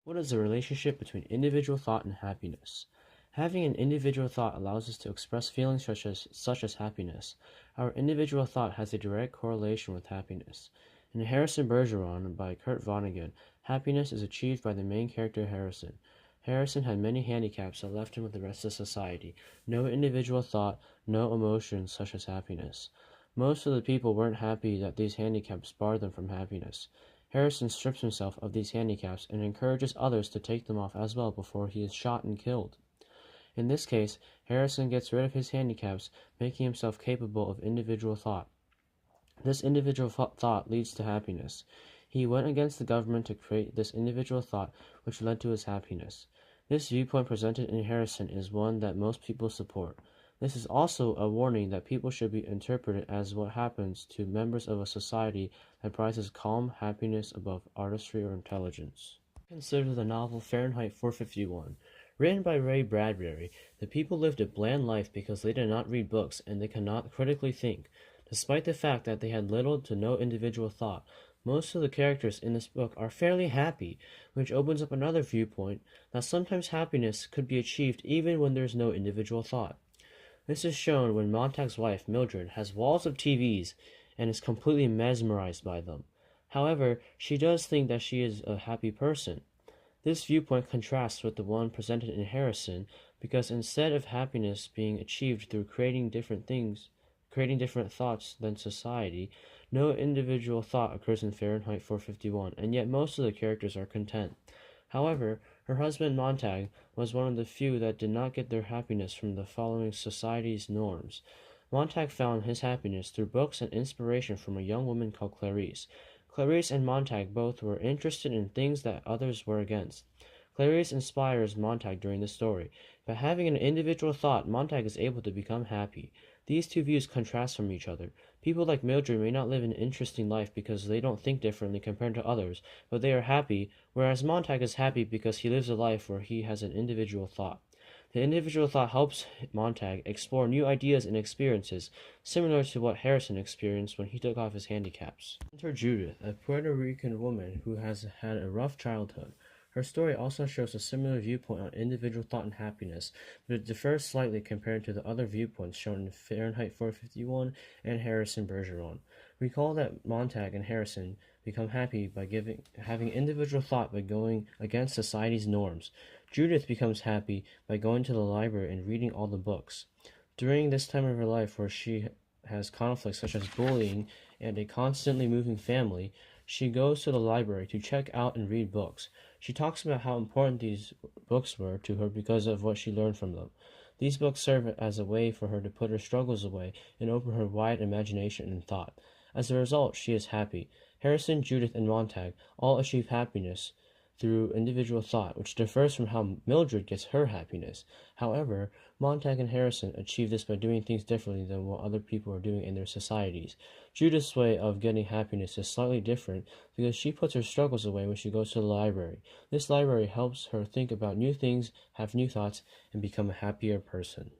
What is the relationship between individual thought and happiness? Having an individual thought allows us to express feelings such as happiness. Our individual thought has a direct correlation with happiness. In Harrison Bergeron by Kurt Vonnegut, happiness is achieved by the main character Harrison. Harrison had many handicaps that left him with the rest of society. No individual thought, no emotions such as happiness. Most of the people weren't happy that these handicaps barred them from happiness. Harrison strips himself of these handicaps and encourages others to take them off as well before he is shot and killed. In this case, Harrison gets rid of his handicaps, making himself capable of individual thought. This individual thought leads to happiness. He went against the government to create this individual thought, which led to his happiness. This viewpoint presented in Harrison is one that most people support. This is also a warning that people should be interpreted as what happens to members of a society that prizes calm happiness above artistry or intelligence. Consider the novel Fahrenheit 451. Written by Ray Bradbury, the people lived a bland life because they did not read books and they could not critically think. Despite the fact that they had little to no individual thought, most of the characters in this book are fairly happy, which opens up another viewpoint that sometimes happiness could be achieved even when there is no individual thought. This is shown when Montag's wife, Mildred, has walls of TVs and is completely mesmerized by them. However, she does think that she is a happy person. This viewpoint contrasts with the one presented in Harrison because instead of happiness being achieved through creating different thoughts than society, no individual thought occurs in Fahrenheit 451, and yet most of the characters are content. However, her husband Montag was one of the few that did not get their happiness from the following society's norms. Montag found his happiness through books and inspiration from a young woman called Clarice. Clarice and Montag both were interested in things that others were against. Clarice inspires Montag during the story. By having an individual thought, Montag is able to become happy. These two views contrast from each other. People like Mildred may not live an interesting life because they don't think differently compared to others, but they are happy, whereas Montag is happy because he lives a life where he has an individual thought. The individual thought helps Montag explore new ideas and experiences, similar to what Harrison experienced when he took off his handicaps. Enter Judith, a Puerto Rican woman who has had a rough childhood. Her story also shows a similar viewpoint on individual thought and happiness, but it differs slightly compared to the other viewpoints shown in Fahrenheit 451 and Harrison Bergeron. Recall that Montag and Harrison become happy by having individual thought by going against society's norms. Judith becomes happy by going to the library and reading all the books. During this time of her life where she has conflicts such as bullying and a constantly moving family, she goes to the library to check out and read books. She talks about how important these books were to her because of what she learned from them. These books serve as a way for her to put her struggles away and open her wide imagination and thought. As a result, she is happy. Harrison, Judith, and Montag all achieve happiness through individual thought, which differs from how Mildred gets her happiness. However, Montag and Harrison achieve this by doing things differently than what other people are doing in their societies. Judith's way of getting happiness is slightly different because she puts her struggles away when she goes to the library. This library helps her think about new things, have new thoughts, and become a happier person.